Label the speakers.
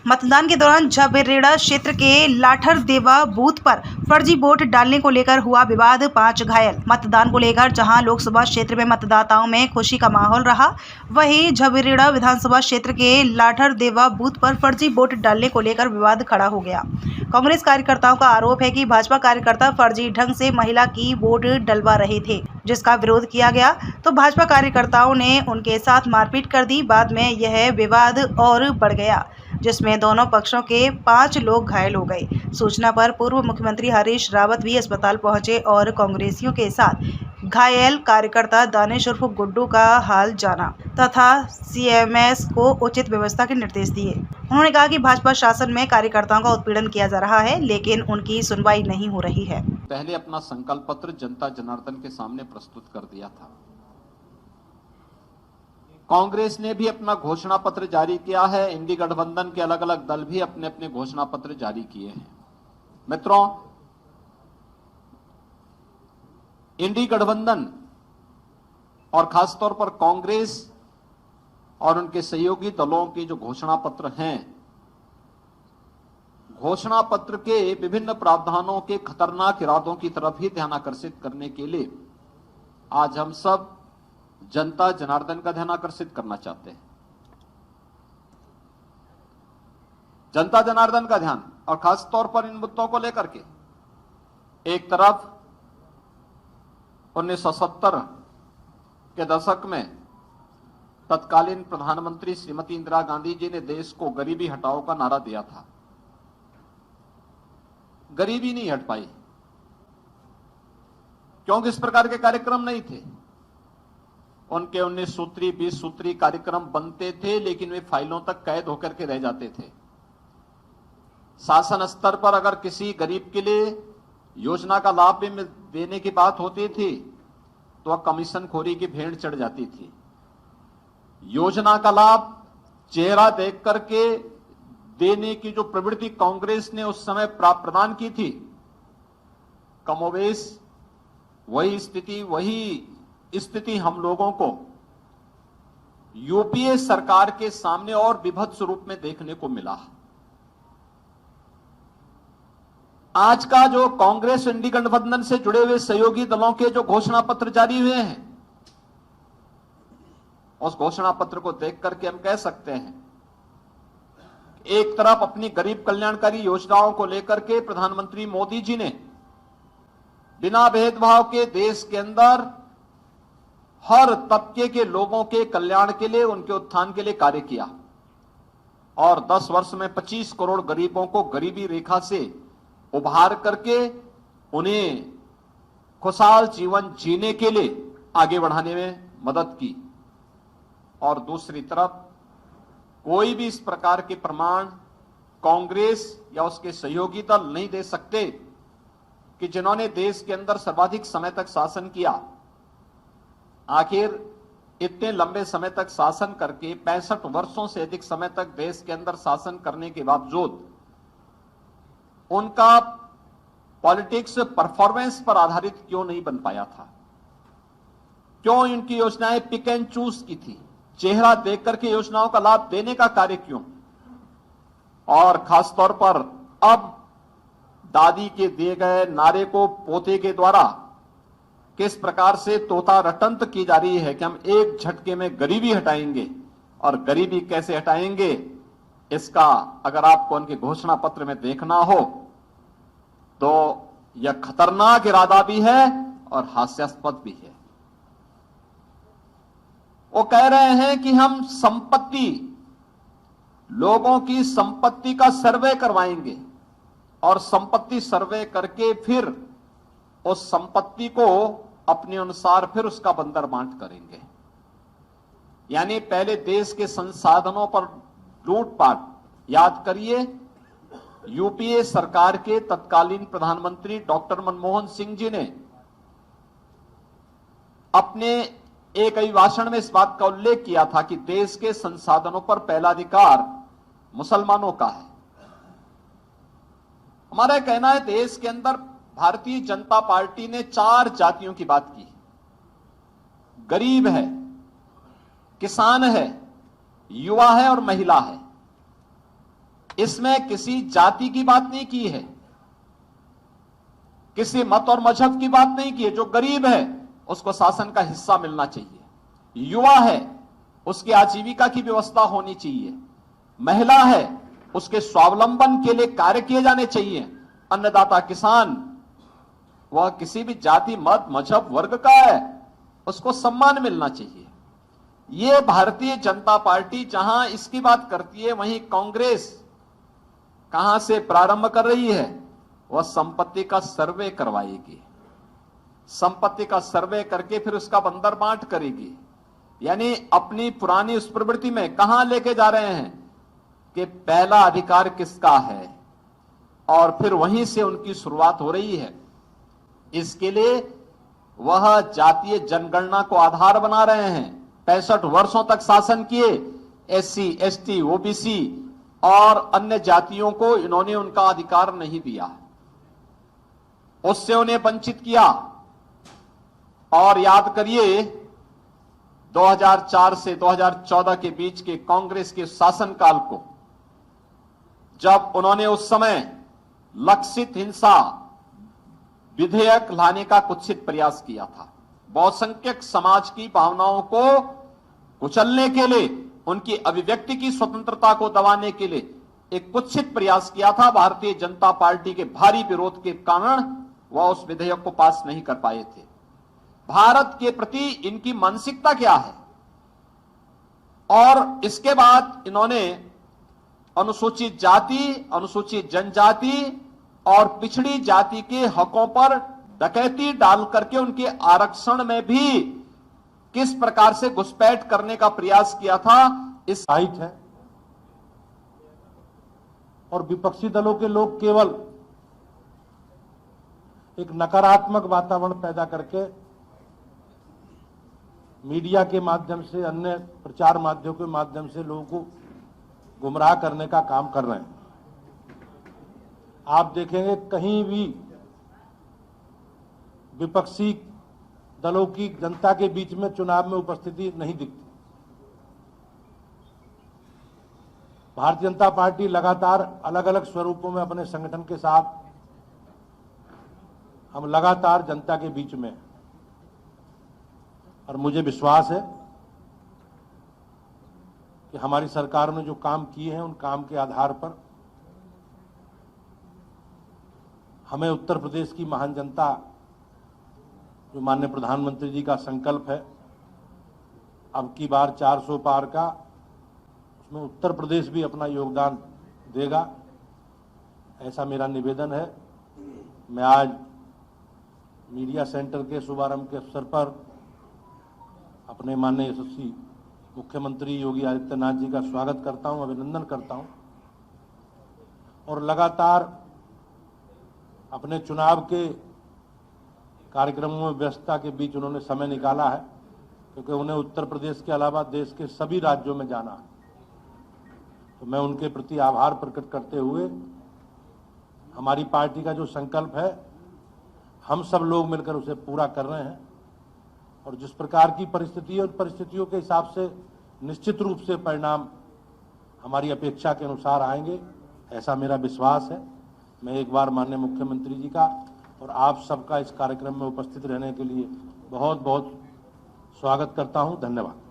Speaker 1: मतदान के दौरान झबरेड़ा क्षेत्र के लाठरदेवा बूथ पर फर्जी वोट डालने को लेकर हुआ विवाद, 5 घायल। मतदान को लेकर जहां लोकसभा क्षेत्र में मतदाताओं में खुशी का माहौल रहा, वहीं झबरेड़ा विधानसभा क्षेत्र के लाठरदेवा बूथ पर फर्जी वोट डालने को लेकर विवाद खड़ा हो गया। कांग्रेस कार्यकर्ताओं का आरोप है कि भाजपा कार्यकर्ता फर्जी ढंग से महिला की वोट डलवा रहे थे, जिसका विरोध किया गया तो भाजपा कार्यकर्ताओं ने उनके साथ मारपीट कर दी। बाद में यह विवाद और बढ़ गया, जिसमें दोनों पक्षों के 5 लोग घायल हो गए। सूचना पर पूर्व मुख्यमंत्री हरीश रावत भी अस्पताल पहुंचे और कांग्रेसियों के साथ घायल कार्यकर्ता दानिश उर्फ गुड्डू का हाल जाना तथा सीएमएस को उचित व्यवस्था के निर्देश दिए। उन्होंने कहा कि भाजपा शासन में कार्यकर्ताओं का उत्पीड़न किया जा रहा है, लेकिन उनकी सुनवाई नहीं हो रही है।
Speaker 2: पहले अपना संकल्प पत्र जनता जनार्दन के सामने प्रस्तुत कर दिया था। कांग्रेस ने भी अपना घोषणा पत्र जारी किया है। इंडी गठबंधन के अलग अलग दल भी अपने अपने घोषणा पत्र जारी किए हैं। मित्रों, इंडी गठबंधन और खासतौर पर कांग्रेस और उनके सहयोगी दलों के जो घोषणा पत्र हैं, घोषणा पत्र के विभिन्न प्रावधानों के खतरनाक इरादों की तरफ ही ध्यान आकर्षित करने के लिए आज हम सब जनता जनार्दन का ध्यान आकर्षित करना चाहते हैं। जनता जनार्दन का ध्यान, और खास तौर पर इन मुद्दों को लेकर के एक तरफ 1970 के दशक में तत्कालीन प्रधानमंत्री श्रीमती इंदिरा गांधी जी ने देश को गरीबी हटाओ का नारा दिया था। गरीबी नहीं हट पाई क्योंकि इस प्रकार के कार्यक्रम नहीं थे। उनके 19 सूत्री 20 सूत्री कार्यक्रम बनते थे, लेकिन वे फाइलों तक कैद होकर के रह जाते थे। शासन स्तर पर अगर किसी गरीब के लिए योजना का लाभ भी देने की बात होती थी तो वह कमीशन खोरी की भेंट चढ़ जाती थी। योजना का लाभ चेहरा देख करके देने की जो प्रवृत्ति कांग्रेस ने उस समय प्रदान की थी, कमोबेश वही स्थिति हम लोगों को यूपीए सरकार के सामने और विभत्स रूप में देखने को मिला। आज का जो कांग्रेस इंडी गठबंधन से जुड़े हुए सहयोगी दलों के जो घोषणा पत्र जारी हुए हैं, उस घोषणा पत्र को देख करके हम कह सकते हैं, एक तरफ अपनी गरीब कल्याणकारी योजनाओं को लेकर के प्रधानमंत्री मोदी जी ने बिना भेदभाव के देश के अंदर हर तबके के लोगों के कल्याण के लिए, उनके उत्थान के लिए कार्य किया और 10 वर्ष में 25 करोड़ गरीबों को गरीबी रेखा से उभार करके उन्हें खुशहाल जीवन जीने के लिए आगे बढ़ाने में मदद की। और दूसरी तरफ कोई भी इस प्रकार के प्रमाण कांग्रेस या उसके सहयोगी दल नहीं दे सकते कि जिन्होंने देश के अंदर सर्वाधिक समय तक शासन किया, आखिर इतने लंबे समय तक शासन करके 65 वर्षों से अधिक समय तक देश के अंदर शासन करने के बावजूद उनका पॉलिटिक्स परफॉर्मेंस पर आधारित क्यों नहीं बन पाया था? क्यों इनकी योजनाएं पिक एंड चूज की थी? चेहरा देख करके योजनाओं का लाभ देने का कार्य क्यों? और खास तौर पर अब दादी के दिए गए नारे को पोते के द्वारा किस प्रकार से तोता रटंत की जा रही है कि हम एक झटके में गरीबी हटाएंगे, और गरीबी कैसे हटाएंगे इसका अगर आपको उनके घोषणा पत्र में देखना हो तो यह खतरनाक इरादा भी है और हास्यास्पद भी है। वो कह रहे हैं कि हम लोगों की संपत्ति का सर्वे करवाएंगे और संपत्ति सर्वे करके फिर उस संपत्ति को अपने अनुसार फिर उसका बंदर बांट करेंगे। यानी पहले देश के संसाधनों पर लूटपाट। याद करिए, यूपीए सरकार के तत्कालीन प्रधानमंत्री डॉक्टर मनमोहन सिंह जी ने अपने एक अभिभाषण में इस बात का उल्लेख किया था कि देश के संसाधनों पर पहला अधिकार मुसलमानों का है। हमारा कहना है, देश के अंदर भारतीय जनता पार्टी ने 4 जातियों की बात की। गरीब है, किसान है, युवा है और महिला है। इसमें किसी जाति की बात नहीं की है, किसी मत और मजहब की बात नहीं की है। जो गरीब है उसको शासन का हिस्सा मिलना चाहिए, युवा है उसकी आजीविका की व्यवस्था होनी चाहिए, महिला है उसके स्वावलंबन के लिए कार्य किए जाने चाहिए, अन्नदाता किसान वह किसी भी जाति मत मजहब वर्ग का है उसको सम्मान मिलना चाहिए। ये भारतीय जनता पार्टी जहां इसकी बात करती है, वहीं कांग्रेस कहां से प्रारंभ कर रही है, वह संपत्ति का सर्वे करवाएगी, संपत्ति का सर्वे करके फिर उसका बंदरबांट करेगी। यानी अपनी पुरानी उस प्रवृत्ति में कहां लेके जा रहे हैं कि पहला अधिकार किसका है, और फिर वहीं से उनकी शुरुआत हो रही है। इसके लिए वह जातीय जनगणना को आधार बना रहे हैं। 65 वर्षों तक शासन किए, एससी, एसटी, ओबीसी और अन्य जातियों को इन्होंने उनका अधिकार नहीं दिया, उससे उन्हें वंचित किया। और याद करिए 2004 से 2014 के बीच के कांग्रेस के शासनकाल को, जब उन्होंने उस समय लक्षित हिंसा विधेयक लाने का कुत्सित प्रयास किया था। बहुसंख्यक समाज की भावनाओं को कुचलने के लिए, उनकी अभिव्यक्ति की स्वतंत्रता को दबाने के लिए एक कुत्सित प्रयास किया था। भारतीय जनता पार्टी के भारी विरोध के कारण वह उस विधेयक को पास नहीं कर पाए थे। भारत के प्रति इनकी मानसिकता क्या है, और इसके बाद इन्होंने अनुसूचित जाति, अनुसूचित जनजाति और पिछड़ी जाति के हकों पर डकैती डाल करके उनके आरक्षण में भी किस प्रकार से घुसपैठ करने का प्रयास किया था। इस
Speaker 3: साइट है और विपक्षी दलों के लोग केवल एक नकारात्मक वातावरण पैदा करके मीडिया के माध्यम से, अन्य प्रचार माध्यमों के माध्यम से लोगों को गुमराह करने का काम कर रहे हैं। आप देखेंगे कहीं भी विपक्षी दलों की जनता के बीच में चुनाव में उपस्थिति नहीं दिखती। भारतीय जनता पार्टी लगातार अलग अलग स्वरूपों में अपने संगठन के साथ हम लगातार जनता के बीच में, और मुझे विश्वास है कि हमारी सरकार ने जो काम किए हैं उन काम के आधार पर हमें उत्तर प्रदेश की महान जनता, जो माननीय प्रधानमंत्री जी का संकल्प है अब की बार 400 पार का, उसमें उत्तर प्रदेश भी अपना योगदान देगा, ऐसा मेरा निवेदन है। मैं आज मीडिया सेंटर के शुभारंभ के अवसर पर अपने माननीय यशस्वी मुख्यमंत्री योगी आदित्यनाथ जी का स्वागत करता हूं, अभिनंदन करता हूं, और लगातार अपने चुनाव के कार्यक्रमों में व्यस्तता के बीच उन्होंने समय निकाला है, क्योंकि उन्हें उत्तर प्रदेश के अलावा देश के सभी राज्यों में जाना है। तो मैं उनके प्रति आभार प्रकट करते हुए, हमारी पार्टी का जो संकल्प है हम सब लोग मिलकर उसे पूरा कर रहे हैं, और जिस प्रकार की परिस्थिति और परिस्थितियों के हिसाब से निश्चित रूप से परिणाम हमारी अपेक्षा के अनुसार आएंगे, ऐसा मेरा विश्वास है। मैं एक बार माननीय मुख्यमंत्री जी का और आप सबका इस कार्यक्रम में उपस्थित रहने के लिए बहुत बहुत स्वागत करता हूं। धन्यवाद।